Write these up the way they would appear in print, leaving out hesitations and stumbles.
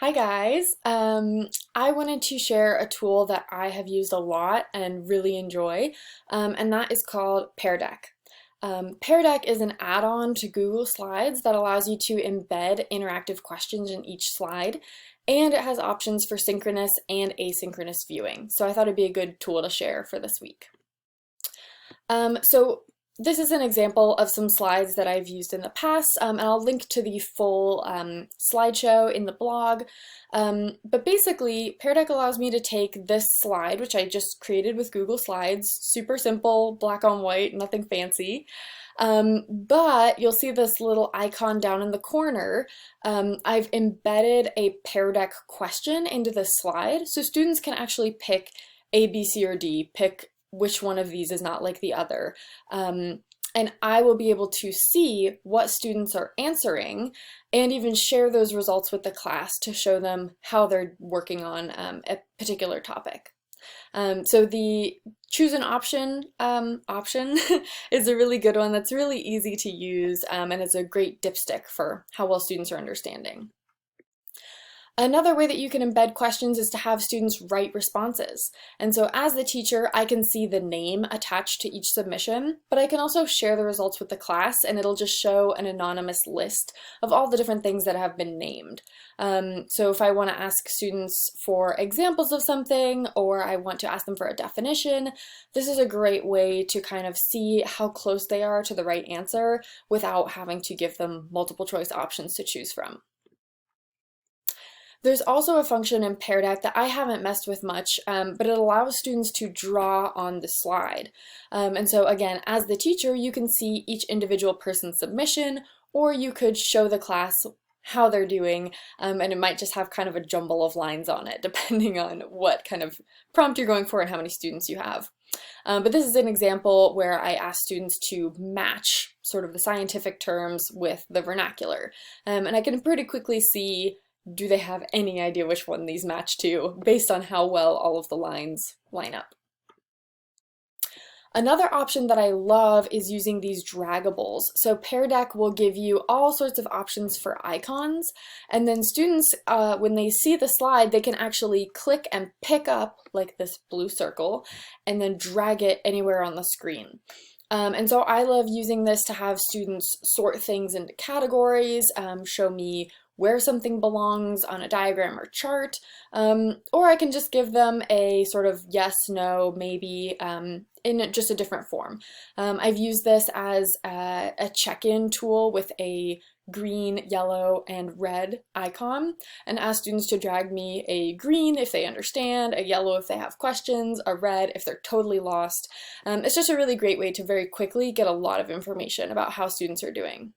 Hi guys. I wanted to share a tool that I have used a lot and really enjoy, and that is called Pear Deck. Pear Deck is an add-on to Google Slides that allows you to embed interactive questions in each slide, and it has options for synchronous and asynchronous viewing. So I thought it'd be a good tool to share for this week. So this is an example of some slides that I've used in the past, and I'll link to the full slideshow in the blog. But basically, Pear Deck allows me to take this slide, which I just created with Google Slides, super simple, black on white, nothing fancy. But you'll see this little icon down in the corner. I've embedded a Pear Deck question into this slide, so students can actually pick A, B, C, or D, pick which one of these is not like the other. And I will be able to see what students are answering and even share those results with the class to show them how they're working on a particular topic. So the choose an option option is a really good one that's really easy to use, and it's a great dipstick for how well students are understanding. Another way that you can embed questions is to have students write responses. And so as the teacher, I can see the name attached to each submission, but I can also share the results with the class, and it'll just show an anonymous list of all the different things that have been named. So if I want to ask students for examples of something, or I want to ask them for a definition, this is a great way to kind of see how close they are to the right answer without having to give them multiple choice options to choose from. There's also a function in Pear Deck that I haven't messed with much, but it allows students to draw on the slide. And so again, as the teacher, you can see each individual person's submission, or you could show the class how they're doing, and it might just have kind of a jumble of lines on it, depending on what kind of prompt you're going for and how many students you have. But this is an example where I asked students to match sort of the scientific terms with the vernacular. And I can pretty quickly see, do they have any idea which one these match to, based on how well all of the lines line up. Another option that I love is using these draggables. So Pear Deck will give you all sorts of options for icons, and then students, when they see the slide, they can actually click and pick up like this blue circle and then drag it anywhere on the screen. And so I love using this to have students sort things into categories, show me where something belongs on a diagram or chart, or I can just give them a sort of yes, no, maybe, in just a different form. I've used this as a check-in tool with a green, yellow, and red icon, and ask students to drag me a green if they understand, a yellow if they have questions, a red if they're totally lost. It's just a really great way to very quickly get a lot of information about how students are doing.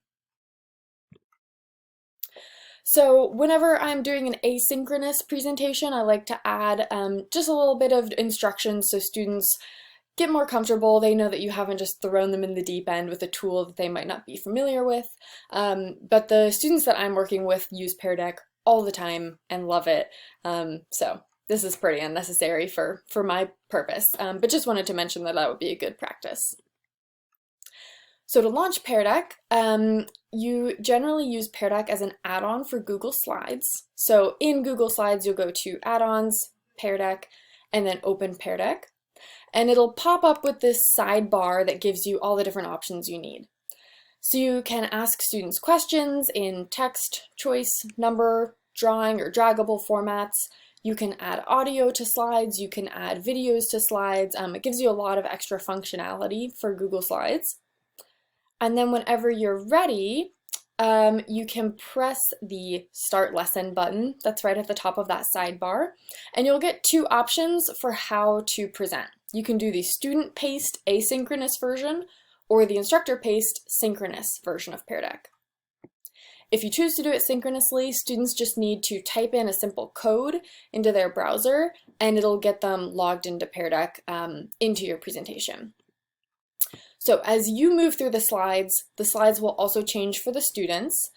So whenever I'm doing an asynchronous presentation, I like to add just a little bit of instructions so students get more comfortable. They know that you haven't just thrown them in the deep end with a tool that they might not be familiar with. But the students that I'm working with use Pear Deck all the time and love it. So this is pretty unnecessary for my purpose, but just wanted to mention that that would be a good practice. So to launch Pear Deck, you generally use Pear Deck as an add-on for Google Slides. So in Google Slides, you'll go to Add-ons, Pear Deck, and then Open Pear Deck. And it'll pop up with this sidebar that gives you all the different options you need. So you can ask students questions in text, choice, number, drawing, or draggable formats. You can add audio to slides, you can add videos to slides. It gives you a lot of extra functionality for Google Slides. And then whenever you're ready, you can press the Start Lesson button that's right at the top of that sidebar, and you'll get two options for how to present. You can do the student-paced asynchronous version or the instructor-paced synchronous version of Pear Deck. If you choose to do it synchronously, students just need to type in a simple code into their browser, and it'll get them logged into Pear Deck into your presentation. So as you move through the slides will also change for the students,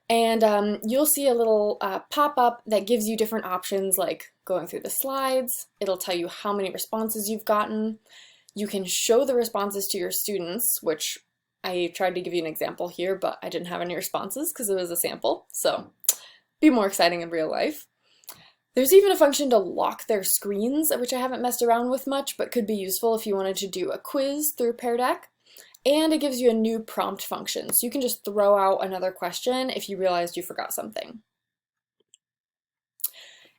and you'll see a little pop-up that gives you different options like going through the slides. It'll tell you how many responses you've gotten. You can show the responses to your students, which I tried to give you an example here, but I didn't have any responses because it was a sample, so be more exciting in real life. There's even a function to lock their screens, which I haven't messed around with much, but could be useful if you wanted to do a quiz through Pear Deck. And it gives you a new prompt function, so you can just throw out another question if you realized you forgot something.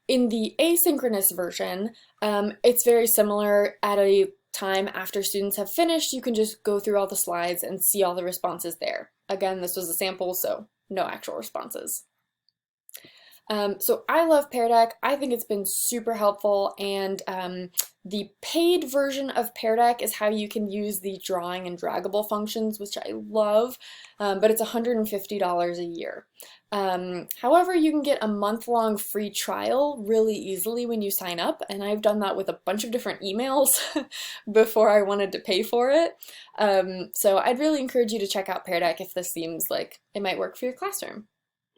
In the asynchronous version, it's very similar. At a time after students have finished, you can just go through all the slides and see all the responses there. Again, this was a sample, so no actual responses. So I love Pear Deck. I think it's been super helpful, and the paid version of Pear Deck is how you can use the drawing and draggable functions, which I love, but it's $150 a year. However, you can get a month-long free trial really easily when you sign up, and I've done that with a bunch of different emails before I wanted to pay for it. So I'd really encourage you to check out Pear Deck if this seems like it might work for your classroom.